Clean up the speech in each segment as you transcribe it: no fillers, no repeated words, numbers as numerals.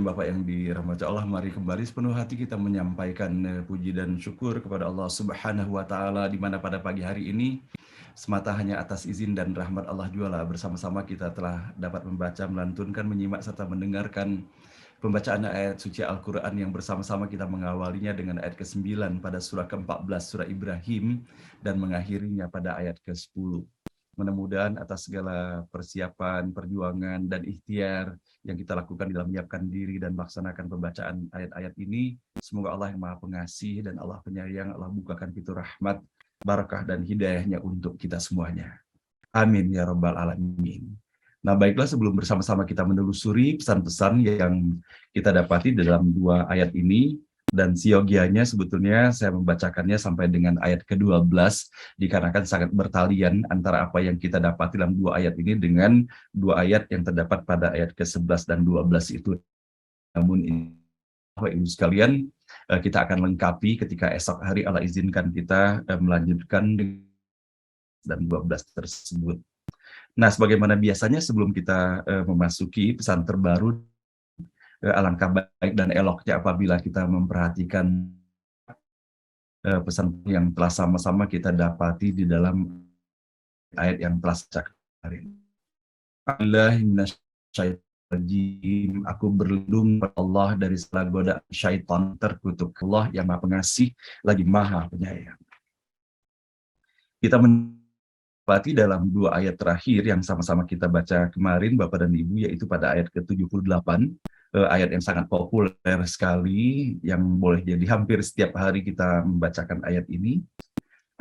Bapak yang dirahmati Allah, mari kembali sepenuh hati kita menyampaikan puji dan syukur kepada Allah Subhanahu wa Ta'ala, di mana pada pagi hari ini semata hanya atas izin dan rahmat Allah juala bersama-sama kita telah dapat membaca, melantunkan, menyimak serta mendengarkan pembacaan ayat suci Al-Quran yang bersama-sama kita mengawalinya dengan ayat ke-9 pada surah ke-14 surah Ibrahim dan mengakhirinya pada ayat ke-10. Mudah-mudahan atas segala persiapan, perjuangan, dan ikhtiar yang kita lakukan dalam menyiapkan diri dan melaksanakan pembacaan ayat-ayat ini, semoga Allah yang Maha Pengasih dan Allah Penyayang, Allah bukakan pintu rahmat, barakah, dan hidayahnya untuk kita semuanya. Amin ya Rabbal Alamin. Nah baiklah, sebelum bersama-sama kita menelusuri pesan-pesan yang kita dapati dalam dua ayat ini, dan siogianya sebetulnya saya membacakannya sampai dengan ayat ke-12, dikarenakan sangat bertalian antara apa yang kita dapat dalam dua ayat ini dengan dua ayat yang terdapat pada ayat ke-11 dan 12 itu. Namun ini, Bapak Ibu sekalian, kita akan lengkapi ketika esok hari Allah izinkan kita melanjutkan dan 12 tersebut. Nah, sebagaimana biasanya sebelum kita memasuki pesan terbaru, alangkah baik dan eloknya apabila kita memperhatikan pesan yang telah sama-sama kita dapati di dalam ayat yang telah saya kemarin. Aku berlindung pada Allah dari segala godaan syaitan terkutuk. Allah yang Maha Pengasih lagi Maha Penyayang. Kita mendapati dalam dua ayat terakhir yang sama-sama kita baca kemarin, Bapak dan Ibu, yaitu pada ayat ke-78, ayat yang sangat populer sekali, yang boleh jadi hampir setiap hari kita membacakan ayat ini.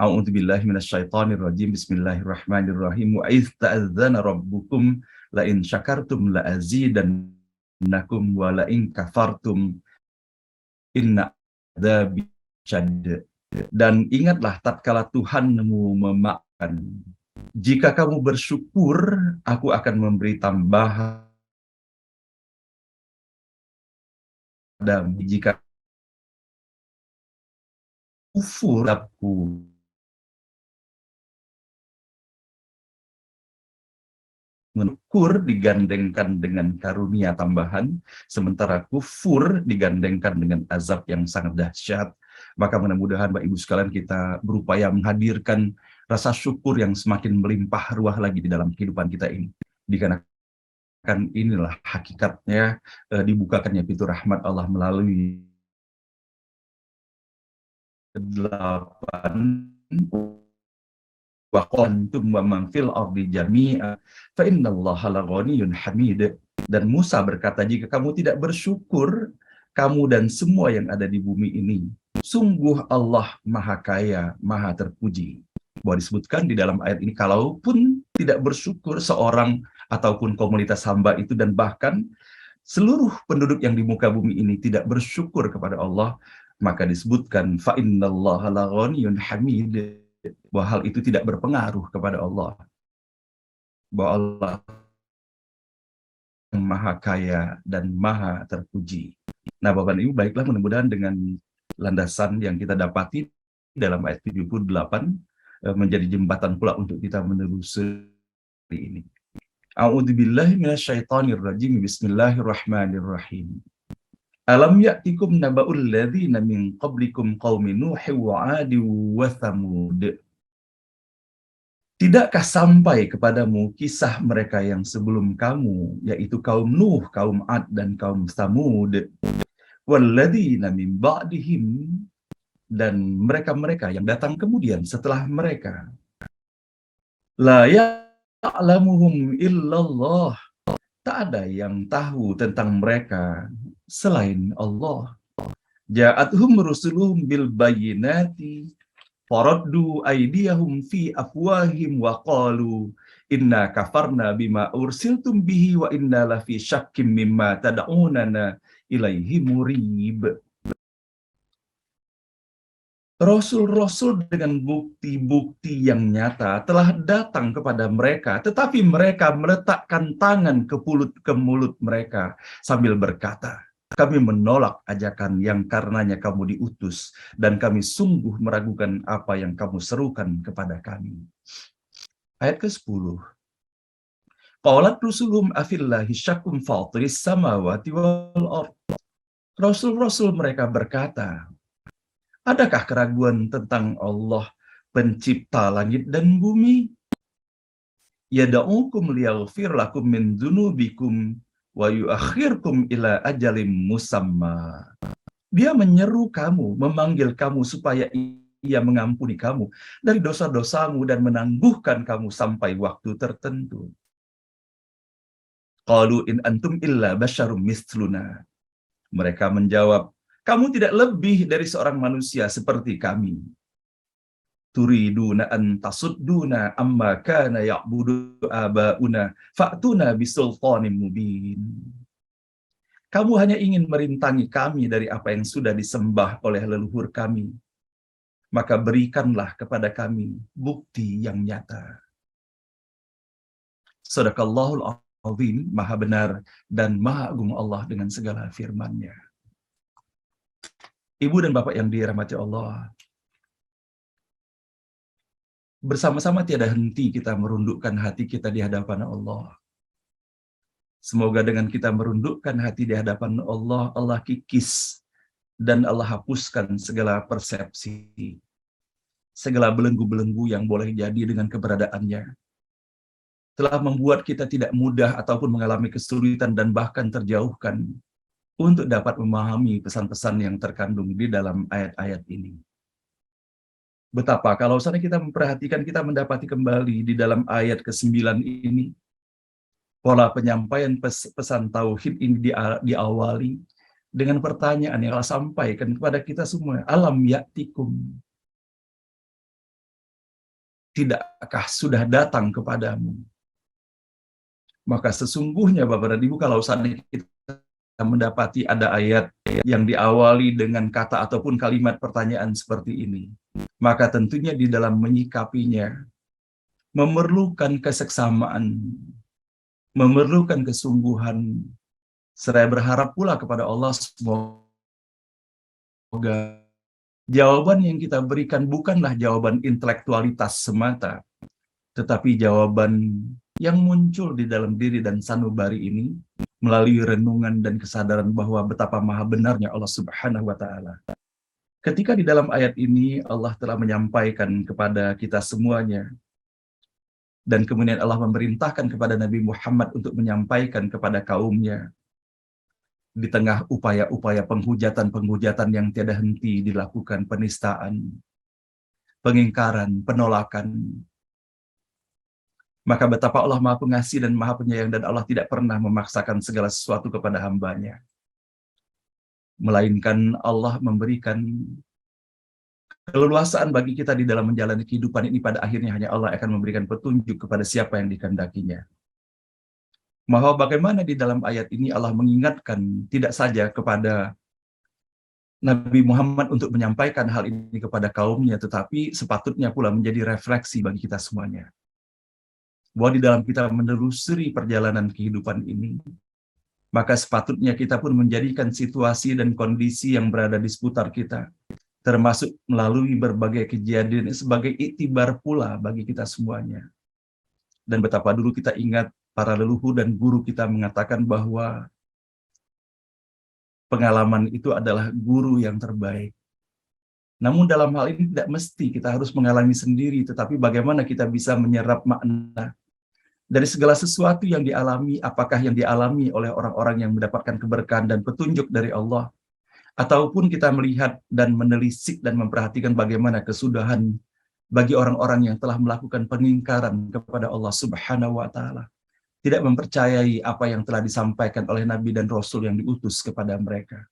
A'udzubillahi minasyaitonirrajim. Bismillahirrahmanirrahim. Wa idz ta'adzana rabbukum la in syakartum la azidannakum wa la in kafartum inna adzabi syadid. Dan ingatlah tatkala Tuhanmu memaafkan. Jika kamu bersyukur, aku akan memberi tambahan. Dan jika kufur, aku mensyukur digandengkan dengan karunia tambahan, sementara kufur digandengkan dengan azab yang sangat dahsyat. Maka mudah-mudahan Bapak Ibu sekalian kita berupaya menghadirkan rasa syukur yang semakin melimpah ruah lagi di dalam kehidupan kita ini. Dikarenakan inilah hakikatnya dibukakannya pintu rahmat Allah melalui 8 wa qantum wa man fil ardi jami'a fa innallaha laghaniyyun hamid. Dan Musa berkata, jika kamu tidak bersyukur, kamu dan semua yang ada di bumi ini, sungguh Allah Maha Kaya, Maha Terpuji. Bahwa disebutkan di dalam ayat ini, kalaupun tidak bersyukur seorang ataupun komunitas hamba itu, dan bahkan seluruh penduduk yang di muka bumi ini tidak bersyukur kepada Allah, maka disebutkan fa innallaha laghaniyyun hamid, bahwa hal itu tidak berpengaruh kepada Allah, bahwa Allah yang Maha Kaya dan Maha Terpuji. Nah, Bapak dan Ibu, baiklah, mudah-mudahan dengan landasan yang kita dapati dalam ayat 78 menjadi jembatan pula untuk kita menelusuri ini. A'udzubillahi minasyaitonirrajim. Bismillahirrahmanirrahim. Alam ya'tikum naba'ul ladzina min qablikum qaumi Nuh wa 'Ad wa Tsamud. Tidakkah sampai kepadamu kisah mereka yang sebelum kamu, yaitu kaum Nuh, kaum 'Ad, dan kaum Tsamud. Walladzina min ba'dihim, dan mereka-mereka yang datang kemudian setelah mereka. La ya'lamuhum illallah, tak ada yang tahu tentang mereka selain Allah. Ja'atuhum rusuluhum bil bayyinati faraddu aydiyahum fi afwahim wa qalu inna kafarna bima ursiltum bihi wa inna la fi syakkim mimma tad'unana ilaihi murib. Rasul-rasul dengan bukti-bukti yang nyata telah datang kepada mereka, tetapi mereka meletakkan tangan ke mulut mereka sambil berkata, kami menolak ajakan yang karenanya kamu diutus, dan kami sungguh meragukan apa yang kamu serukan kepada kami. Ayat ke-10. Qalat rusuluhum afillahi syakum fatiris samawati wal ard. Rasul-rasul mereka berkata, adakah keraguan tentang Allah pencipta langit dan bumi? Yada'ukum liyaghfir lakum min dzunubikum wa yuakhirkum ila ajalim musamma. Dia menyeru kamu, memanggil kamu supaya ia mengampuni kamu dari dosa-dosamu dan menangguhkan kamu sampai waktu tertentu. Qalu in antum illa basyarum misluna. Mereka menjawab, kamu tidak lebih dari seorang manusia seperti kami. Turiduna an tasudduna amma kana ya'budu abauna fa'tuna bisultanin mubin. Kamu hanya ingin merintangi kami dari apa yang sudah disembah oleh leluhur kami. Maka berikanlah kepada kami bukti yang nyata. Shadaqallahul azim, maha benar dan maha agung Allah dengan segala firman-Nya. Ibu dan Bapak yang dirahmati Allah, bersama-sama tiada henti kita merundukkan hati kita di hadapan Allah. Semoga dengan kita merundukkan hati di hadapan Allah, Allah kikis dan Allah hapuskan segala persepsi, segala belenggu-belenggu yang boleh jadi dengan keberadaannya. Telah membuat kita tidak mudah ataupun mengalami kesulitan dan bahkan terjauhkan untuk dapat memahami pesan-pesan yang terkandung di dalam ayat-ayat ini. Betapa kalau sana kita memperhatikan, kita mendapati kembali di dalam ayat ke-9 ini, pola penyampaian pesan tauhid ini diawali dengan pertanyaan yang Allah sampaikan kepada kita semua. Alam ya'tikum. Tidakkah sudah datang kepadamu? Maka sesungguhnya Bapak dan Ibu, kalau saat ini kita mendapati ada ayat yang diawali dengan kata ataupun kalimat pertanyaan seperti ini, maka tentunya di dalam menyikapinya memerlukan keseksamaan, memerlukan kesungguhan. Saya berharap pula kepada Allah semoga jawaban yang kita berikan bukanlah jawaban intelektualitas semata, tetapi jawaban yang muncul di dalam diri dan sanubari ini melalui renungan dan kesadaran bahwa betapa maha benarnya Allah Subhanahu wa Ta'ala. Ketika di dalam ayat ini Allah telah menyampaikan kepada kita semuanya, dan kemudian Allah memerintahkan kepada Nabi Muhammad untuk menyampaikan kepada kaumnya, di tengah upaya-upaya penghujatan yang tiada henti dilakukan, penistaan, pengingkaran, penolakan, maka betapa Allah Maha Pengasih dan Maha Penyayang, dan Allah tidak pernah memaksakan segala sesuatu kepada hambanya. Melainkan Allah memberikan keleluasaan bagi kita di dalam menjalani kehidupan ini. Pada akhirnya hanya Allah akan memberikan petunjuk kepada siapa yang dikehendakinya. Bahwa bagaimana di dalam ayat ini Allah mengingatkan tidak saja kepada Nabi Muhammad untuk menyampaikan hal ini kepada kaumnya, tetapi sepatutnya pula menjadi refleksi bagi kita semuanya. Bahwa di dalam kita menelusuri perjalanan kehidupan ini, maka sepatutnya kita pun menjadikan situasi dan kondisi yang berada di seputar kita, termasuk melalui berbagai kejadian, sebagai iktibar pula bagi kita semuanya. Dan betapa dulu kita ingat para leluhur dan guru kita mengatakan bahwa pengalaman itu adalah guru yang terbaik. Namun dalam hal ini tidak mesti kita harus mengalami sendiri, tetapi bagaimana kita bisa menyerap makna dari segala sesuatu yang dialami, apakah yang dialami oleh orang-orang yang mendapatkan keberkahan dan petunjuk dari Allah, ataupun kita melihat dan menelisik dan memperhatikan bagaimana kesudahan bagi orang-orang yang telah melakukan pengingkaran kepada Allah Subhanahu wa Ta'ala, tidak mempercayai apa yang telah disampaikan oleh Nabi dan Rasul yang diutus kepada mereka.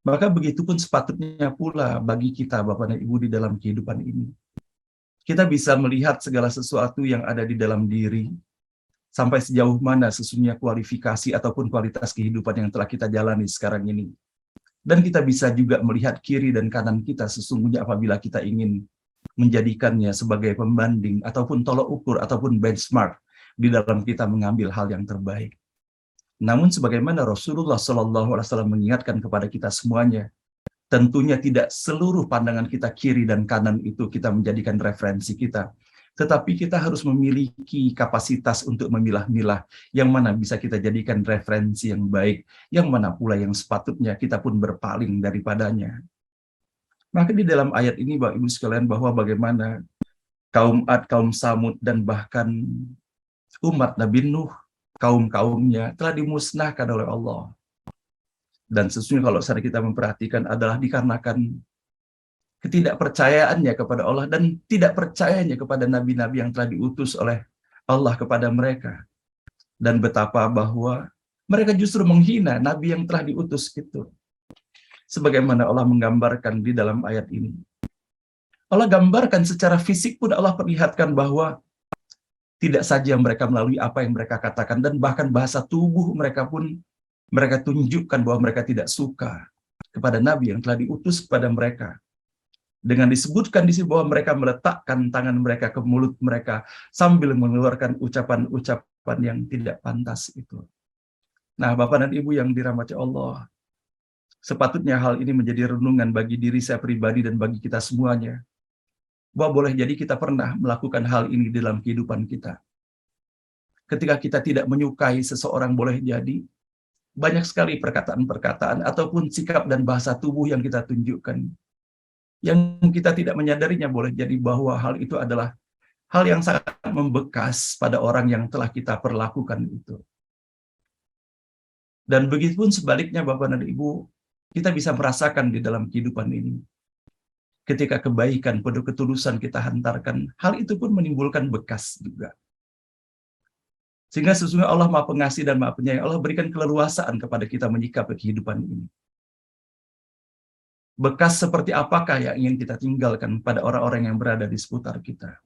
Maka begitupun sepatutnya pula bagi kita, Bapak dan Ibu, di dalam kehidupan ini. Kita bisa melihat segala sesuatu yang ada di dalam diri, sampai sejauh mana sesungguhnya kualifikasi ataupun kualitas kehidupan yang telah kita jalani sekarang ini. Dan kita bisa juga melihat kiri dan kanan kita sesungguhnya apabila kita ingin menjadikannya sebagai pembanding ataupun tolok ukur ataupun benchmark di dalam kita mengambil hal yang terbaik. Namun sebagaimana Rasulullah SAW mengingatkan kepada kita semuanya, tentunya tidak seluruh pandangan kita kiri dan kanan itu kita menjadikan referensi kita. Tetapi kita harus memiliki kapasitas untuk memilah-milah yang mana bisa kita jadikan referensi yang baik, yang mana pula yang sepatutnya kita pun berpaling daripadanya. Maka di dalam ayat ini Bapak Ibu sekalian, bahwa bagaimana kaum Ad, kaum Samud, dan bahkan umat Nabi Nuh, kaum-kaumnya telah dimusnahkan oleh Allah. Dan sesungguhnya kalau saya kita memperhatikan adalah dikarenakan ketidakpercayaannya kepada Allah dan tidak percayanya kepada nabi-nabi yang telah diutus oleh Allah kepada mereka. Dan betapa bahwa mereka justru menghina nabi yang telah diutus itu. Sebagaimana Allah menggambarkan di dalam ayat ini. Allah gambarkan secara fisik pun Allah perlihatkan bahwa tidak saja mereka melalui apa yang mereka katakan, dan bahkan bahasa tubuh mereka pun mereka tunjukkan bahwa mereka tidak suka kepada nabi yang telah diutus kepada mereka. Dengan disebutkan di sini bahwa mereka meletakkan tangan mereka ke mulut mereka sambil mengeluarkan ucapan-ucapan yang tidak pantas itu. Nah, Bapak dan Ibu yang dirahmati Allah, sepatutnya hal ini menjadi renungan bagi diri saya pribadi dan bagi kita semuanya. Bahwa boleh jadi kita pernah melakukan hal ini dalam kehidupan kita. Ketika kita tidak menyukai seseorang, boleh jadi banyak sekali perkataan-perkataan ataupun sikap dan bahasa tubuh yang kita tunjukkan, yang kita tidak menyadarinya, boleh jadi bahwa hal itu adalah hal yang sangat membekas pada orang yang telah kita perlakukan itu. Dan begitupun sebaliknya Bapak dan Ibu, kita bisa merasakan di dalam kehidupan ini. Ketika kebaikan, penuh ketulusan kita hantarkan, hal itu pun menimbulkan bekas juga. Sehingga sesungguhnya Allah Maha Pengasih dan Maha Penyayang, Allah berikan keleluasaan kepada kita menyikapi kehidupan ini. Bekas seperti apakah yang ingin kita tinggalkan pada orang-orang yang berada di seputar kita.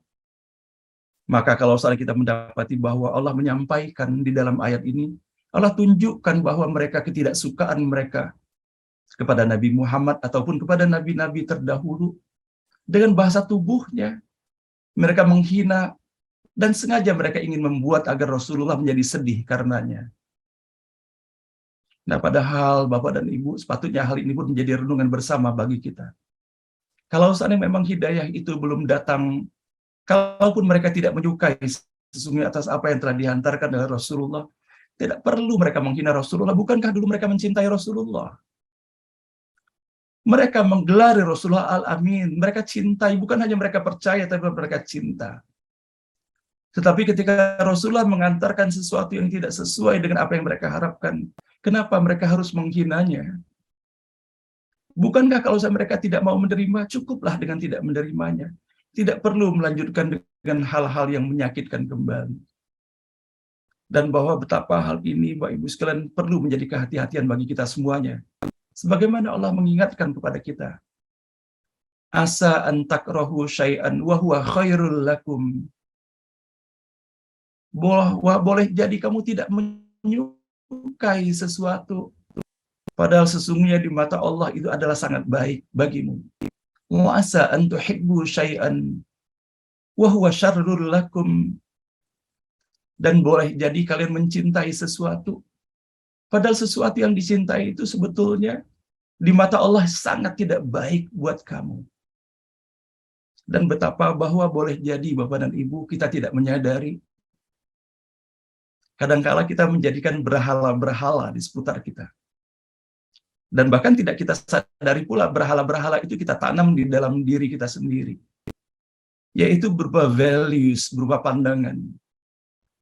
Maka kalau saat kita mendapati bahwa Allah menyampaikan di dalam ayat ini, Allah tunjukkan bahwa mereka ketidaksukaan mereka kepada Nabi Muhammad ataupun kepada nabi-nabi terdahulu, dengan bahasa tubuhnya, mereka menghina, dan sengaja mereka ingin membuat agar Rasulullah menjadi sedih karenanya. Nah, padahal Bapak dan Ibu, sepatutnya hal ini pun menjadi renungan bersama bagi kita. Kalau seandainya memang hidayah itu belum datang, kalaupun mereka tidak menyukai sesungguhnya atas apa yang telah dihantarkan oleh Rasulullah, tidak perlu mereka menghina Rasulullah. Bukankah dulu mereka mencintai Rasulullah? Mereka menggelari Rasulullah Al-Amin. Mereka cintai, bukan hanya mereka percaya, tapi mereka cinta. Tetapi ketika Rasulullah mengantarkan sesuatu yang tidak sesuai dengan apa yang mereka harapkan, kenapa mereka harus menghinanya? Bukankah kalau mereka tidak mau menerima, cukuplah dengan tidak menerimanya. Tidak perlu melanjutkan dengan hal-hal yang menyakitkan kembali. Dan bahwa betapa hal ini, Bapak Ibu sekalian, perlu menjadi kehati-hatian bagi kita semuanya. Sebagaimana Allah mengingatkan kepada kita. Asa an takrahu syai'an wa huwa khairul lakum. Boleh jadi kamu tidak menyukai sesuatu, padahal sesungguhnya di mata Allah itu adalah sangat baik bagimu. Wa asa an tuhibbu syai'an wa huwa syarrul lakum. Dan boleh jadi kalian mencintai sesuatu, padahal sesuatu yang dicintai itu sebetulnya di mata Allah sangat tidak baik buat kamu. Dan betapa bahwa boleh jadi Bapak dan Ibu kita tidak menyadari. Kadangkala kita menjadikan berhala-berhala di seputar kita. Dan bahkan tidak kita sadari pula berhala-berhala itu kita tanam di dalam diri kita sendiri. Yaitu berupa values, berupa pandangan.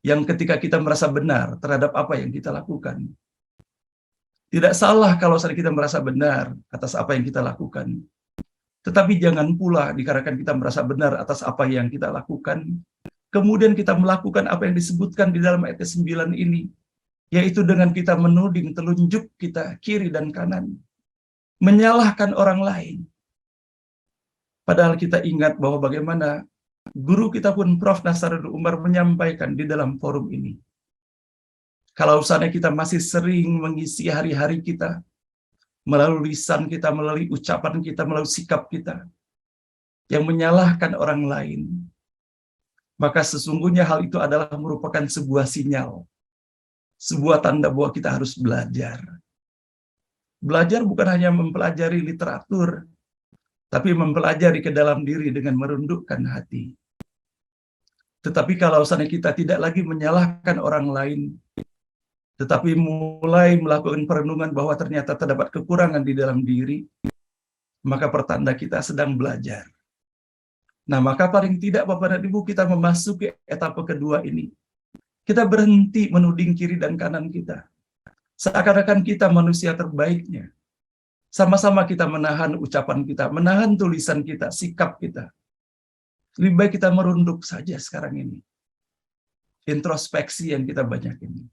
Yang ketika kita merasa benar terhadap apa yang kita lakukan. Tidak salah kalau kita merasa benar atas apa yang kita lakukan. Tetapi jangan pula dikarenakan kita merasa benar atas apa yang kita lakukan, kemudian kita melakukan apa yang disebutkan di dalam ayat 9 ini, yaitu dengan kita menuding telunjuk kita kiri dan kanan, menyalahkan orang lain. Padahal kita ingat bahwa bagaimana guru kita pun Prof. Nasaruddin Umar menyampaikan di dalam forum ini. Kalau misalnya kita masih sering mengisi hari-hari kita, melalui lisan kita, melalui ucapan kita, melalui sikap kita, yang menyalahkan orang lain, maka sesungguhnya hal itu adalah merupakan sebuah sinyal, sebuah tanda bahwa kita harus belajar. Belajar bukan hanya mempelajari literatur, tapi mempelajari ke dalam diri dengan merundukkan hati. Tetapi kalau seandainya kita tidak lagi menyalahkan orang lain, tetapi mulai melakukan perenungan bahwa ternyata terdapat kekurangan di dalam diri, maka pertanda kita sedang belajar. Nah, maka paling tidak Bapak dan Ibu, kita memasuki etapa kedua ini. Kita berhenti menuding kiri dan kanan kita. Seakan-akan kita manusia terbaiknya. Sama-sama kita menahan ucapan kita, menahan tulisan kita, sikap kita. Lebih baik kita merunduk saja sekarang ini. Introspeksi yang kita banyak ini.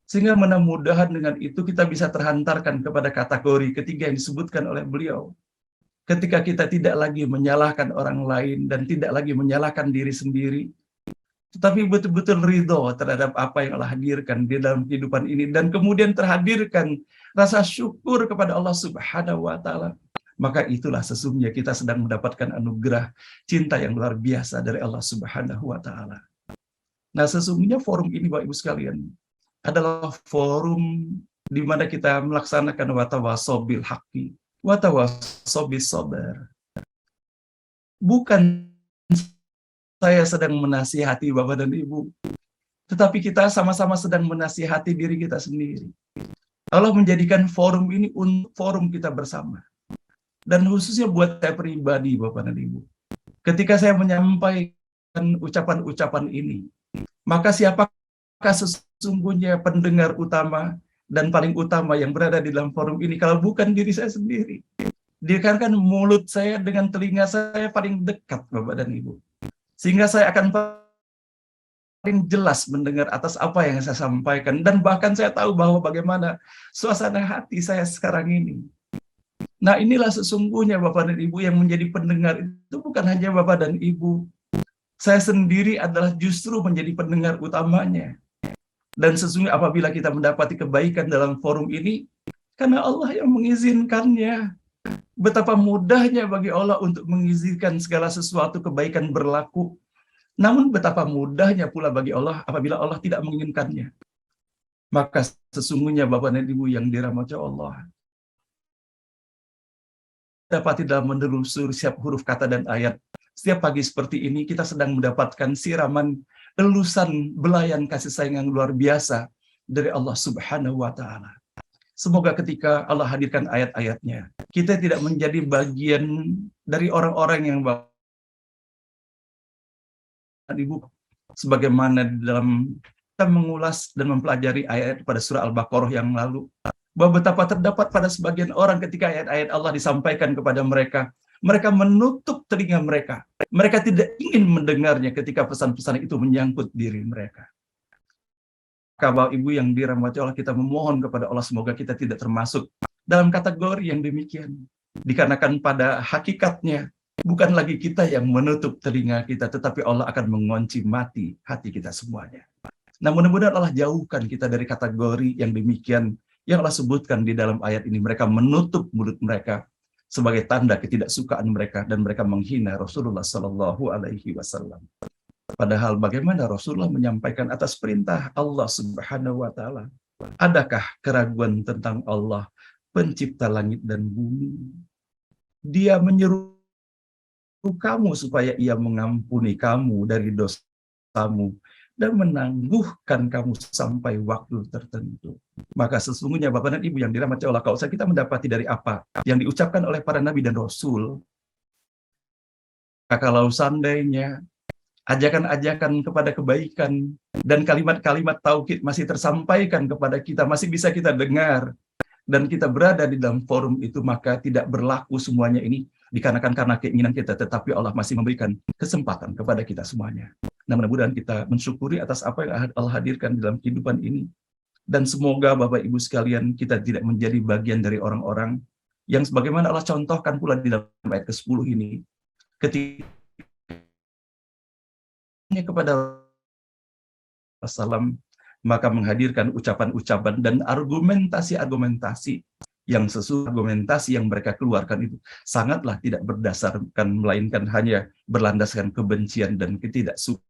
Sehingga mudah-mudahan dengan itu kita bisa terhantarkan kepada kategori ketiga yang disebutkan oleh beliau. Ketika kita tidak lagi menyalahkan orang lain dan tidak lagi menyalahkan diri sendiri, tetapi betul-betul ridho terhadap apa yang Allah hadirkan di dalam kehidupan ini, dan kemudian terhadirkan rasa syukur kepada Allah Subhanahu wa Ta'ala, maka itulah sesungguhnya kita sedang mendapatkan anugerah cinta yang luar biasa dari Allah Subhanahu wa Ta'ala. Nah, sesungguhnya forum ini, Bapak Ibu sekalian, adalah forum di mana kita melaksanakan watawasau bil haqqi, watawasau bis sabar. Bukan saya sedang menasihati Bapak dan Ibu, tetapi kita sama-sama sedang menasihati diri kita sendiri. Allah menjadikan forum ini untuk forum kita bersama. Dan khususnya buat saya pribadi, Bapak dan Ibu. Ketika saya menyampaikan ucapan-ucapan ini, maka siapakah sesungguhnya pendengar utama dan paling utama yang berada di dalam forum ini kalau bukan diri saya sendiri? Dikarenakan mulut saya dengan telinga saya paling dekat, Bapak dan Ibu. Sehingga saya akan paling jelas mendengar atas apa yang saya sampaikan. Dan bahkan saya tahu bahwa bagaimana suasana hati saya sekarang ini. Nah, inilah sesungguhnya Bapak dan Ibu yang menjadi pendengar itu bukan hanya Bapak dan Ibu. Saya sendiri adalah justru menjadi pendengar utamanya. Dan sesungguhnya apabila kita mendapati kebaikan dalam forum ini, karena Allah yang mengizinkannya. Betapa mudahnya bagi Allah untuk mengizinkan segala sesuatu kebaikan berlaku. Namun betapa mudahnya pula bagi Allah apabila Allah tidak menginginkannya. Maka sesungguhnya Bapak dan Ibu yang dirahmati Allah, dapat tidak menelusur setiap huruf kata dan ayat. Setiap pagi seperti ini kita sedang mendapatkan siraman elusan belayan kasih sayang yang luar biasa dari Allah Subhanahu wa Ta'ala. Semoga ketika Allah hadirkan ayat-ayatnya, kita tidak menjadi bagian dari orang-orang yang Ibu, sebagaimana di dalam kita mengulas dan mempelajari ayat pada surah Al-Baqarah yang lalu, bahwa betapa terdapat pada sebagian orang ketika ayat-ayat Allah disampaikan kepada mereka, mereka menutup telinga mereka. Mereka tidak ingin mendengarnya ketika pesan-pesan itu menyangkut diri mereka. Bapak Ibu yang dirahmati Allah, kita memohon kepada Allah semoga kita tidak termasuk dalam kategori yang demikian. Dikarenakan pada hakikatnya bukan lagi kita yang menutup telinga kita, tetapi Allah akan mengunci mati hati kita semuanya. Nah, mudah-mudahan Allah jauhkan kita dari kategori yang demikian yang Allah sebutkan di dalam ayat ini. Mereka menutup mulut mereka sebagai tanda ketidaksukaan mereka dan mereka menghina Rasulullah Sallallahu Alaihi Wasallam. Padahal bagaimana Rasulullah menyampaikan atas perintah Allah Subhanahu wa Ta'ala? Adakah keraguan tentang Allah, pencipta langit dan bumi? Dia menyeru kamu supaya ia mengampuni kamu dari dosamu dan menangguhkan kamu sampai waktu tertentu. Maka sesungguhnya Bapak dan Ibu yang dirahmati Allah, kalau kita mendapati dari apa yang diucapkan oleh para nabi dan rasul, kalau seandainya ajakan-ajakan kepada kebaikan dan kalimat-kalimat tauhid masih tersampaikan kepada kita, masih bisa kita dengar, dan kita berada di dalam forum itu, maka tidak berlaku semuanya ini dikarenakan karena keinginan kita, tetapi Allah masih memberikan kesempatan kepada kita semuanya. Nah, mudah-mudahan kita mensyukuri atas apa yang Allah hadirkan dalam kehidupan ini, dan semoga Bapak Ibu sekalian kita tidak menjadi bagian dari orang-orang yang sebagaimana Allah contohkan pula di dalam ayat ke-10 ini, ketika kepada Rasulullah, maka menghadirkan ucapan-ucapan dan argumentasi-argumentasi yang sesuai argumentasi yang mereka keluarkan itu sangatlah tidak berdasarkan, melainkan hanya berlandaskan kebencian dan ketidaksukaan.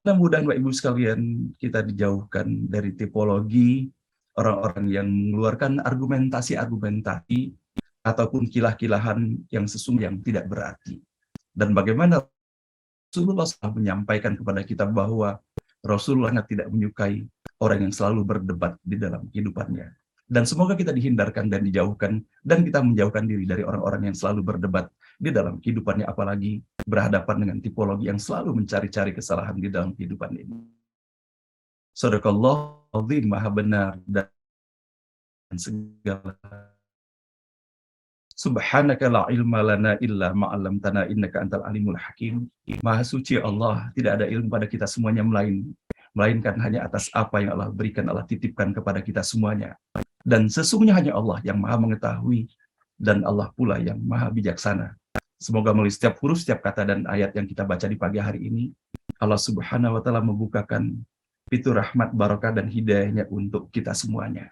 Mudah-mudahan Bapak Ibu sekalian kita dijauhkan dari tipologi orang-orang yang mengeluarkan argumentasi-argumentasi ataupun kilah-kilahan yang sesungguhnya yang tidak berarti. Dan bagaimana Rasulullah SAW menyampaikan kepada kita bahwa Rasulullah tidak menyukai orang yang selalu berdebat di dalam kehidupannya. Dan semoga kita dihindarkan dan dijauhkan, dan kita menjauhkan diri dari orang-orang yang selalu berdebat di dalam kehidupannya, apalagi berhadapan dengan tipologi yang selalu mencari-cari kesalahan di dalam kehidupan ini. Sadaqallahu azim, maha benar dan segala. Subhanaka la ilma lana illa ma'allamtana innaka antal alimul hakim. Maha suci Allah, tidak ada ilmu pada kita semuanya melainkan hanya atas apa yang Allah berikan, Allah titipkan kepada kita semuanya. Dan sesungguhnya hanya Allah yang maha mengetahui, dan Allah pula yang maha bijaksana. Semoga melalui setiap huruf, setiap kata dan ayat yang kita baca di pagi hari ini, Allah Subhanahu wa Ta'ala membukakan pintu rahmat, barokah, dan hidayahnya untuk kita semuanya.